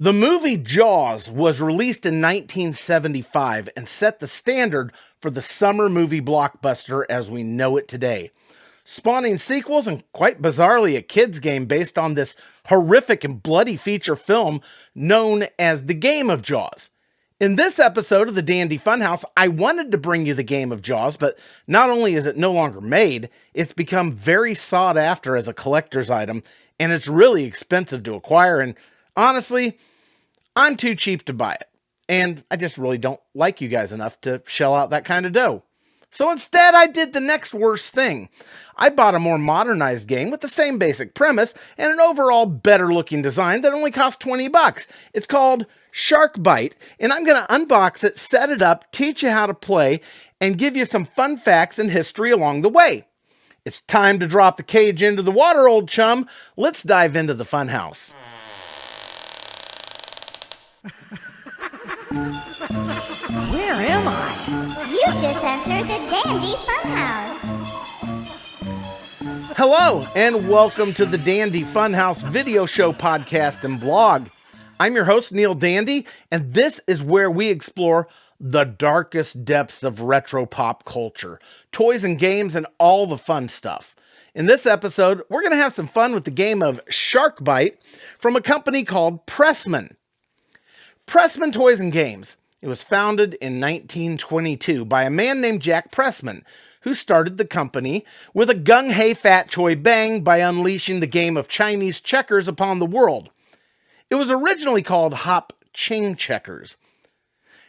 The movie Jaws was released in 1975 and set the standard for the summer movie blockbuster as we know it today, spawning sequels and quite bizarrely a kids game based on this horrific and bloody feature film known as The Game of Jaws. In this episode of the Dandy Funhouse, I wanted to bring you The Game of Jaws, but not only is it no longer made, it's become very sought after as a collector's item, and it's really expensive to acquire, and honestly, I'm too cheap to buy it, and I just really don't like you guys enough to shell out that kind of dough. So instead, I did the next worst thing. I bought a more modernized game with the same basic premise and an overall better looking design that only cost $20. It's called Shark Bite, and I'm going to unbox it, set it up, teach you how to play, and give you some fun facts and history along the way. It's time to drop the cage into the water, old chum. Let's dive into the funhouse. Where am I? You just entered the Dandy Funhouse. Hello, and welcome to the Dandy Funhouse video show, podcast, and blog. I'm your host, Neil Dandy, and this is where we explore the darkest depths of retro pop culture, toys and games, and all the fun stuff. In this episode, we're going to have some fun with the game of Shark Bite from a company called Pressman. Pressman Toys and Games. It was founded in 1922 by a man named Jack Pressman, who started the company with a gung-hey fat choy bang by unleashing the game of Chinese checkers upon the world. It was originally called Hop Ching Checkers.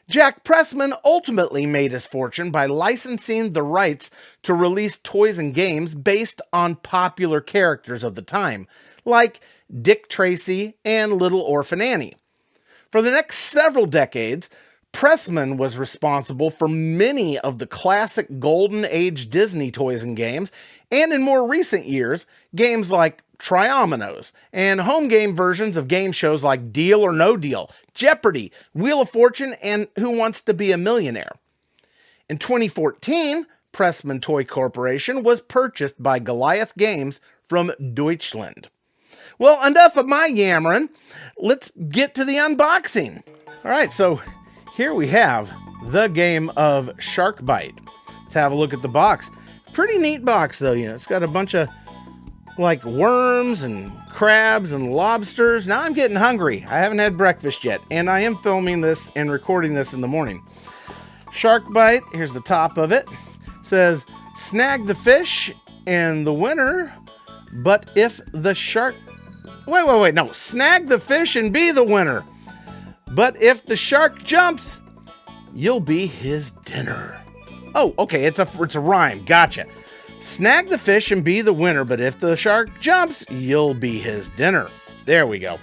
Jack Pressman ultimately made his fortune by licensing the rights to release toys and games based on popular characters of the time, like Dick Tracy and Little Orphan Annie. For the next several decades, Pressman was responsible for many of the classic Golden Age Disney toys and games, and in more recent years, games like Triominoes, and home game versions of game shows like Deal or No Deal, Jeopardy, Wheel of Fortune, and Who Wants to Be a Millionaire. In 2014, Pressman Toy Corporation was purchased by Goliath Games from Deutschland. Well, enough of my yammering. Let's get to the unboxing. All right, so here we have the game of Shark Bite. Let's have a look at the box. Pretty neat box, though. You know, it's got a bunch of like worms and crabs and lobsters. Now I'm getting hungry. I haven't had breakfast yet, and I am filming this and recording this in the morning. Shark Bite, here's the top of it. It says, snag the fish and the winner, but if the shark... Wait, no. Snag the fish and be the winner. But if the shark jumps, you'll be his dinner. Oh, okay, it's a rhyme. Gotcha. Snag the fish and be the winner, but if the shark jumps, you'll be his dinner. There we go.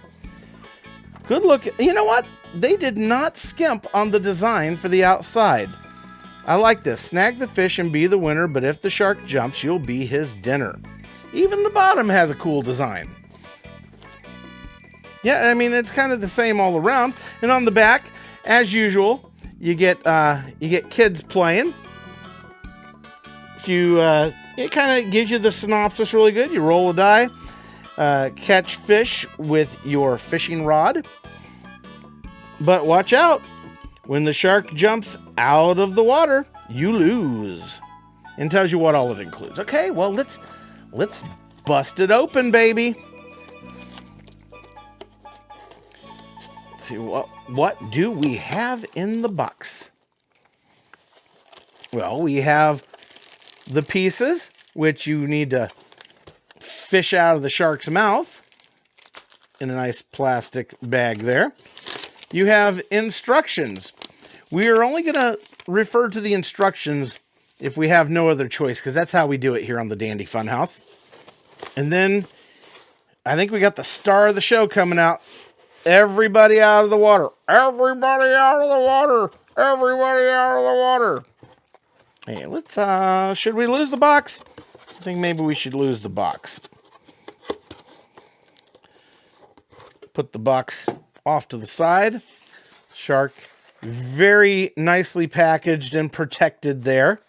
Good look. You know what? They did not skimp on the design for the outside. I like this. Snag the fish and be the winner, but if the shark jumps, you'll be his dinner. Even the bottom has a cool design. Yeah, I mean, it's kind of the same all around. And on the back, as usual, you get kids playing. It kind of gives you the synopsis really good. You roll a die, catch fish with your fishing rod. But watch out. When the shark jumps out of the water, you lose. And tells you what all it includes. Okay, well, let's bust it open, baby. See what do we have in the box? Well, we have the pieces, which you need to fish out of the shark's mouth in a nice plastic bag there. You have instructions. We are only going to refer to the instructions if we have no other choice, because that's how we do it here on the Dandy Funhouse. And then I think we got the star of the show coming out. Everybody out of the water. Everybody out of the water. Everybody out of the water. Hey, let's, should we lose the box? I think maybe we should lose the box. Put the box off to the side. Shark very nicely packaged and protected there.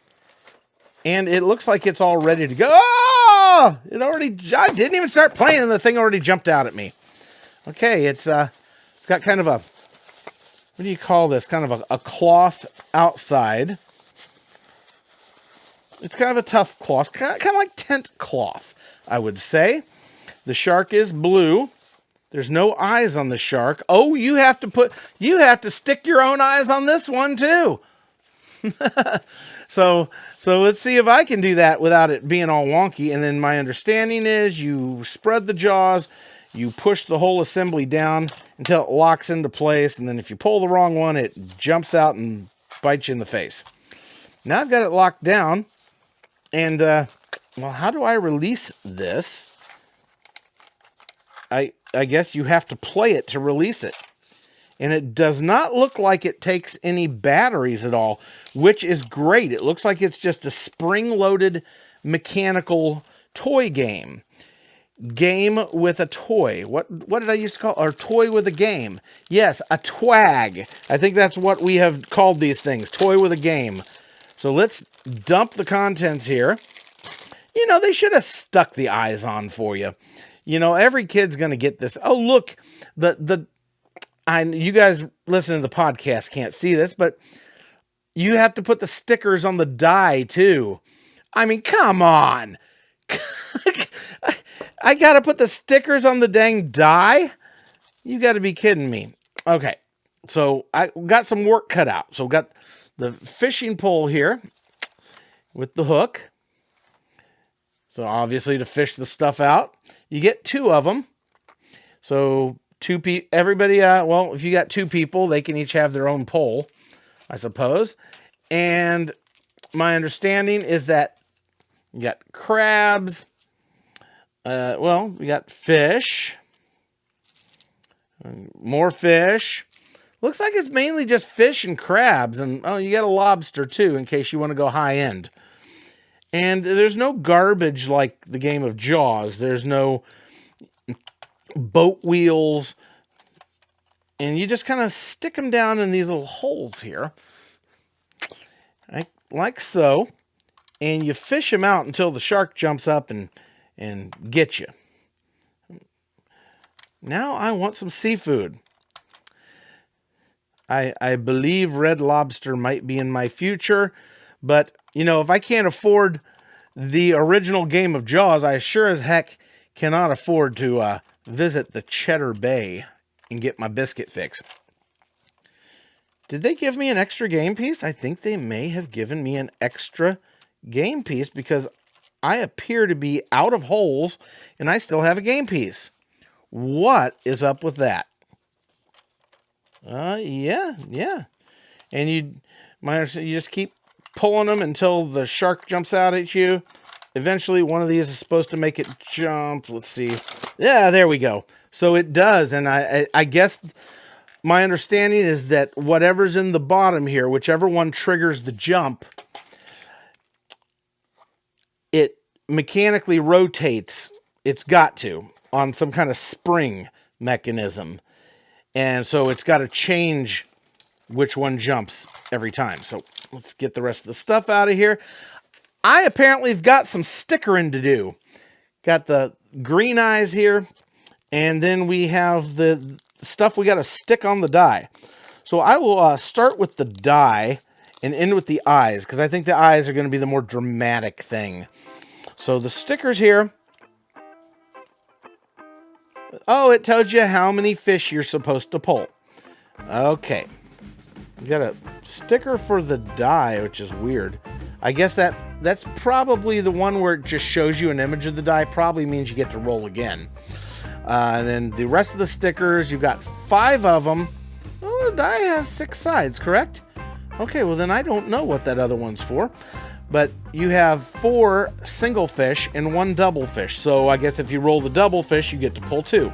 And it looks like it's all ready to go. Oh! I didn't even start playing and the thing already jumped out at me. Okay, it's got got kind of a, what do you call this? Kind of a cloth outside. It's kind of a tough cloth, kind of like tent cloth, I would say. The shark is blue. There's no eyes on the shark. Oh, you have to stick your own eyes on this one too. So let's see if I can do that without it being all wonky. And then my understanding is you spread the jaws, you push the whole assembly down until it locks into place. And then if you pull the wrong one, it jumps out and bites you in the face. Now I've got it locked down. And, well, how do I release this? I guess you have to play it to release it. And it does not look like it takes any batteries at all, which is great. It looks like it's just a spring-loaded mechanical toy game. Game with a toy. What did I used to call it? Or toy with a game. Yes, a twag. I think that's what we have called these things. Toy with a game. So let's dump the contents here. You know, they should have stuck the eyes on for you. You know, every kid's going to get this. Oh, look, you guys listening to the podcast can't see this, but you have to put the stickers on the die too. I mean, come on. I got to put the stickers on the dang die? You got to be kidding me. Okay, so I got some work cut out. So we got the fishing pole here with the hook. So obviously to fish the stuff out, you get 2 of them. So everybody, well, if you got 2 people, they can each have their own pole, I suppose. And my understanding is that you got crabs. Well, we got fish. More fish. Looks like it's mainly just fish and crabs. And, oh, you got a lobster, too, in case you want to go high-end. And there's no garbage like the game of Jaws. There's no boat wheels. And you just kind of stick them down in these little holes here. Like so. And you fish them out until the shark jumps up and gets you. Now I want some seafood. I believe Red Lobster might be in my future, but, you know, if I can't afford the original game of Jaws, I sure as heck cannot afford to visit the Cheddar Bay and get my biscuit fix. Did they give me an extra game piece? I think they may have given me an extra game piece because I appear to be out of holes and I still have a game piece. What is up with that? Yeah. And you just keep pulling them until the shark jumps out at you. Eventually, one of these is supposed to make it jump. Let's see. Yeah, there we go. So it does, and I guess my understanding is that whatever's in the bottom here, whichever one triggers the jump, it mechanically rotates. It's got to on some kind of spring mechanism. And so it's got to change which one jumps every time. So let's get the rest of the stuff out of here. I apparently have got some stickering to do. Got the green eyes here. And then we have the stuff we got to stick on the die. So I will start with the die and end with the eyes, because I think the eyes are going to be the more dramatic thing. So the stickers here. Oh, it tells you how many fish you're supposed to pull. Okay. You got a sticker for the die, which is weird. I guess that's probably the one where it just shows you an image of the die. Probably means you get to roll again. And then the rest of the stickers, you've got 5 of them. Oh, the die has 6 sides, correct? Okay, well then I don't know what that other one's for. But you have 4 single fish and 1 double fish. So I guess if you roll the double fish, you get to pull 2.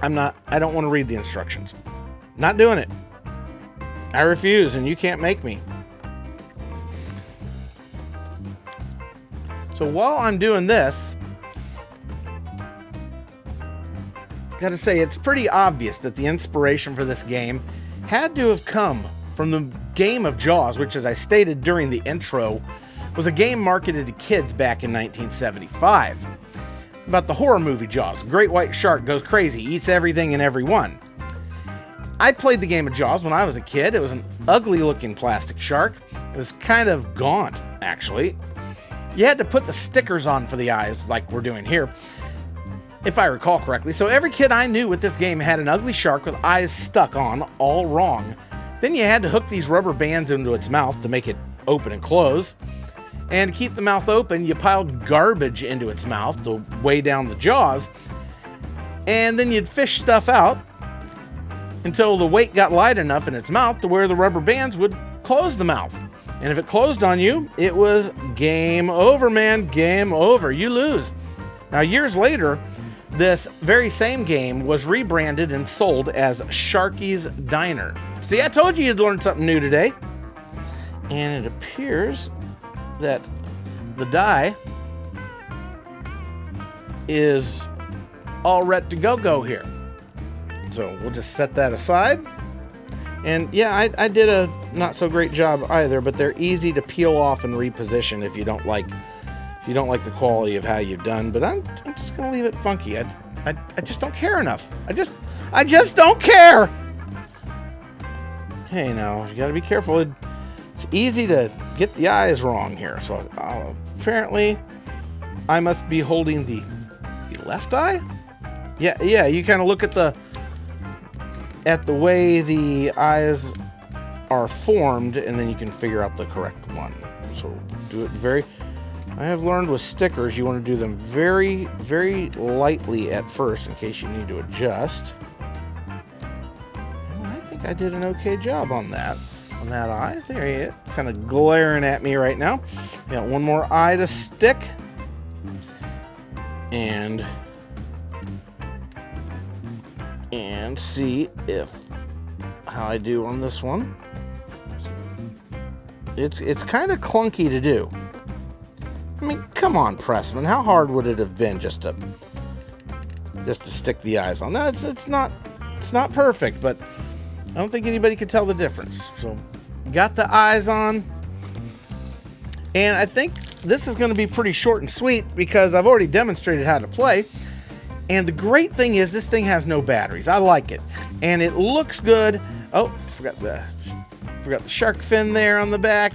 I don't want to read the instructions. Not doing it. I refuse, and you can't make me. So while I'm doing this, gotta say, it's pretty obvious that the inspiration for this game had to have come from the game of Jaws, which, as I stated during the intro, was a game marketed to kids back in 1975. about the horror movie Jaws. Great white shark goes crazy, eats everything and everyone. I played the game of Jaws when I was a kid. It was an ugly looking plastic shark. It was kind of gaunt, actually. You had to put the stickers on for the eyes like we're doing here, if I recall correctly. So every kid I knew with this game had an ugly shark with eyes stuck on, all wrong. Then you had to hook these rubber bands into its mouth to make it open and close. And to keep the mouth open, you piled garbage into its mouth to weigh down the jaws. And then you'd fish stuff out until the weight got light enough in its mouth to where the rubber bands would close the mouth. And if it closed on you, it was game over, man. Game over. You lose. Now, years later, this very same game was rebranded and sold as Sharky's Diner. See, I told you you'd learn something new today. And it appears that the die is all ready to go here. So we'll just set that aside. And yeah, I did a not so great job either, but they're easy to peel off and reposition if you don't like the quality of how you've done. But I'm just gonna leave it funky. I just don't care enough. I just don't care. Hey, now you gotta be careful. It's easy to get the eyes wrong here. So apparently I must be holding the left eye. Yeah. You kind of look at the way the eyes are formed, and then you can figure out the correct one. So do it I have learned with stickers, you want to do them very, very lightly at first in case you need to adjust. And I think I did an okay job on that eye. There he is, kind of glaring at me right now. Got one more eye to stick. And see how I do on this one. It's kind of clunky to do. I mean, come on, Pressman. How hard would it have been just to stick the eyes on? Now, it's not perfect, but I don't think anybody could tell the difference. So, got the eyes on, and I think this is going to be pretty short and sweet because I've already demonstrated how to play. And the great thing is this thing has no batteries. I like it. And it looks good. Oh, forgot the shark fin there on the back.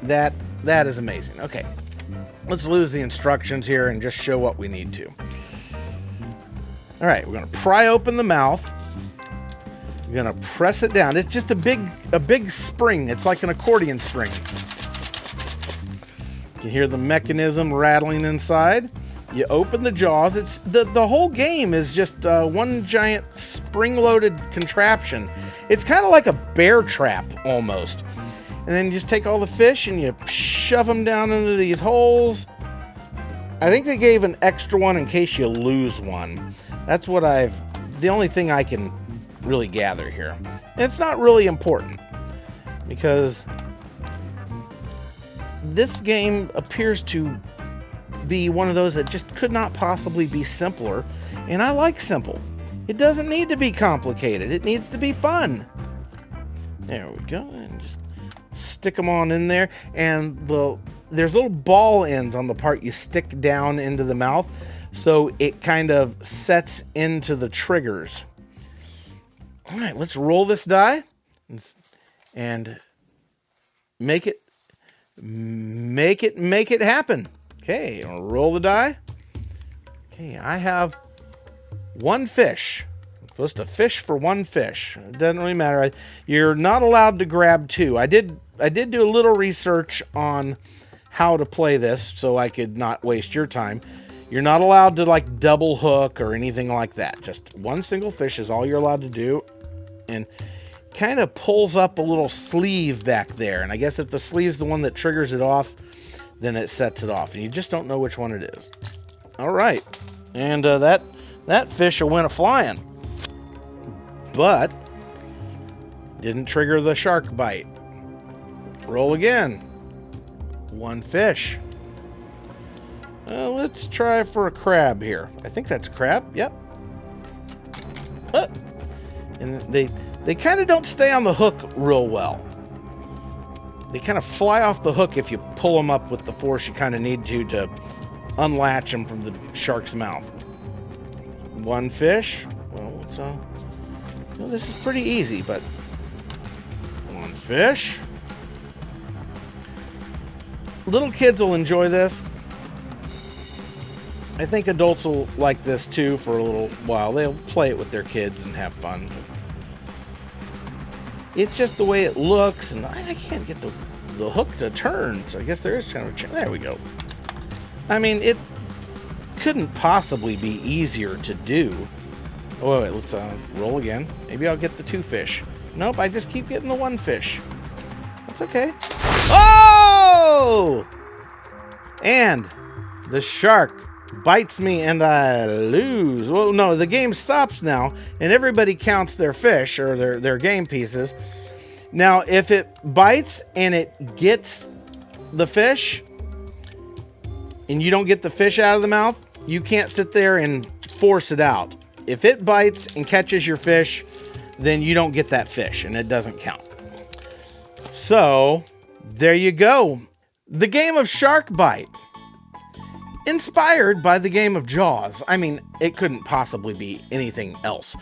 That is amazing. Okay. Let's lose the instructions here and just show what we need to. All right, we're going to pry open the mouth. We're going to press it down. It's just a big spring. It's like an accordion spring. You can hear the mechanism rattling inside. You open the jaws. It's the whole game is just one giant spring-loaded contraption. It's kind of like a bear trap almost. And then you just take all the fish and you shove them down into these holes. I think they gave an extra one in case you lose one. That's what the only thing I can really gather here. And it's not really important because this game appears to be one of those that just could not possibly be simpler, and I like simple. It doesn't need to be complicated. It needs to be fun. There we go, and just stick them on in there, and there's little ball ends on the part you stick down into the mouth, so it kind of sets into the triggers. All right, let's roll this die and make it happen. Okay, I'll roll the die. Okay, I have one fish. I'm supposed to fish for one fish. It doesn't really matter. You're not allowed to grab two. I did do a little research on how to play this so I could not waste your time. You're not allowed to like double hook or anything like that. Just one single fish is all you're allowed to do. And kind of pulls up a little sleeve back there. And I guess if the sleeve's the one that triggers it off, then it sets it off, and you just don't know which one it is. All right, and that fish will win a flying, but didn't trigger the shark bite. Roll again. One fish. Let's try for a crab here. I think that's crab. Yep. And they kind of don't stay on the hook real well. They kind of fly off the hook if you pull them up with the force you kind of need to unlatch them from the shark's mouth. One fish. Well, this is pretty easy, but one fish. Little kids will enjoy this. I think adults will like this too for a little while. They'll play it with their kids and have fun. It's just the way it looks, and I can't get the hook to turn, so I guess there is kind of a chance. There we go. I mean, it couldn't possibly be easier to do. Oh, wait, let's roll again. Maybe I'll get the 2 fish. Nope, I just keep getting the 1 fish. That's okay. Oh! And the shark bites me and I lose. Well, no, the game stops now, and everybody counts their fish or their game pieces. Now, if it bites and it gets the fish, and you don't get the fish out of the mouth, you can't sit there and force it out. If it bites and catches your fish, then you don't get that fish, and it doesn't count. So, there you go. The game of Shark Bite. Inspired by the game of Jaws. I mean, it couldn't possibly be anything else.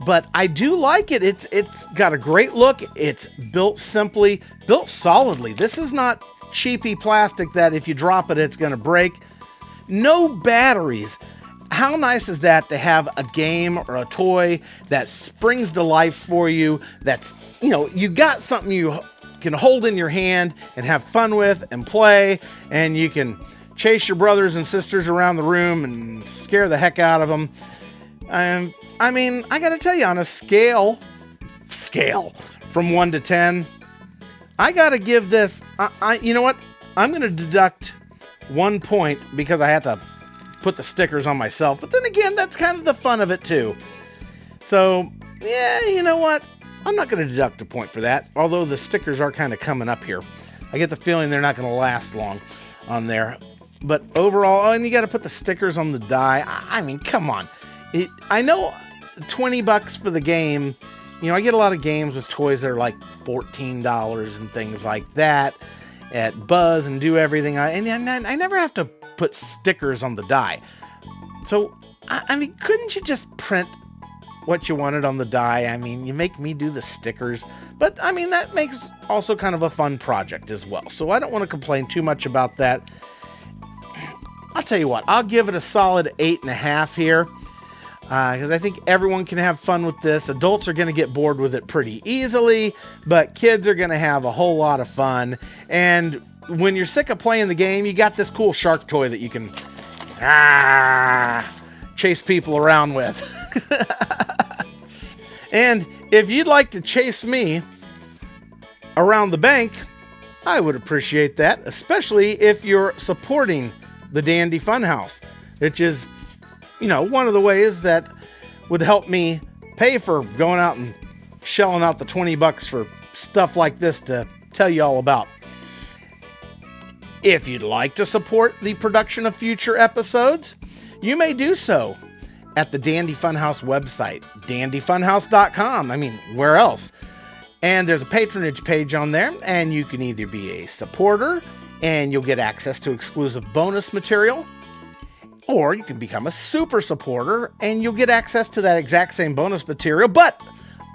But I do like it. It's got a great look. It's built simply, built solidly. This is not cheapy plastic that if you drop it, it's going to break. No batteries. How nice is that to have a game or a toy that springs to life for you? That's, you got something you can hold in your hand and have fun with and play, and you can chase your brothers and sisters around the room and scare the heck out of them. I mean, I gotta tell you, on a scale from 1 to 10, I gotta give this, you know what? I'm gonna deduct 1 point because I had to put the stickers on myself. But then again, that's kind of the fun of it too. So, yeah, you know what? I'm not gonna deduct a point for that, although the stickers are kind of coming up here. I get the feeling they're not gonna last long on there. But overall, and you got to put the stickers on the die. I mean, come on. I know $20 for the game. I get a lot of games with toys that are like $14 and things like that at Buzz and Do Everything. And I never have to put stickers on the die. So, I mean, couldn't you just print what you wanted on the die? I mean, you make me do the stickers. But, I mean, that makes also kind of a fun project as well. So, I don't want to complain too much about that. I'll tell you what, I'll give it a solid 8.5 here, because I think everyone can have fun with this. Adults are going to get bored with it pretty easily, but kids are going to have a whole lot of fun. And when you're sick of playing the game, you got this cool shark toy that you can chase people around with. And if you'd like to chase me around the bank, I would appreciate that, especially if you're supporting the Dandy Funhouse, which is, one of the ways that would help me pay for going out and shelling out the $20 for stuff like this to tell you all about. If you'd like to support the production of future episodes, you may do so at the Dandy Funhouse website, dandyfunhouse.com. I mean, where else? And there's a patronage page on there, and you can either be a supporter and you'll get access to exclusive bonus material, or you can become a super supporter and you'll get access to that exact same bonus material, but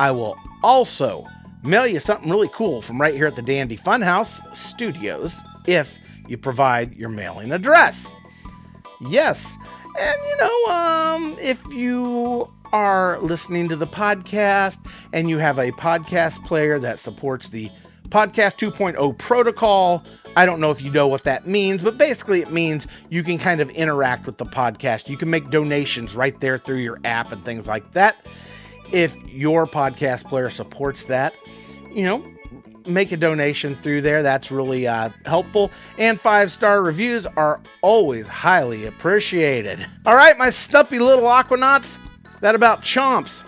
I will also mail you something really cool from right here at the Dandy Funhouse Studios if you provide your mailing address. Yes, and if you are listening to the podcast and you have a podcast player that supports the Podcast 2.0 protocol, I don't know if you know what that means, but basically it means you can kind of interact with the podcast. You can make donations right there through your app and things like that. If your podcast player supports that, make a donation through there. That's really helpful. And 5-star reviews are always highly appreciated. All right, my stumpy little aquanauts, that about chomps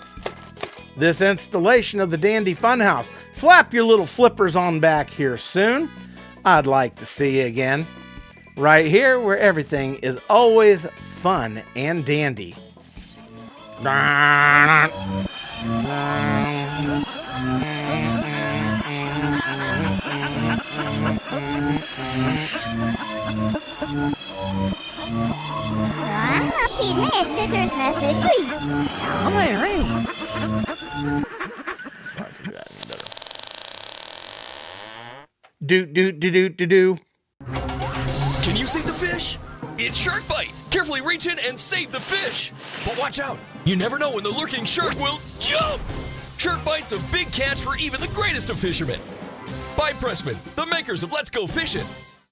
this installation of the Dandy Funhouse. Flap your little flippers on back here soon. I'd like to see you again, right here where everything is always fun and dandy. there's message. Come here. Do. Can you save the fish? It's Shark Bite! Carefully reach in and save the fish! But watch out! You never know when the lurking shark will jump! Shark Bite's a big catch for even the greatest of fishermen. By Pressman, the makers of Let's Go Fishing.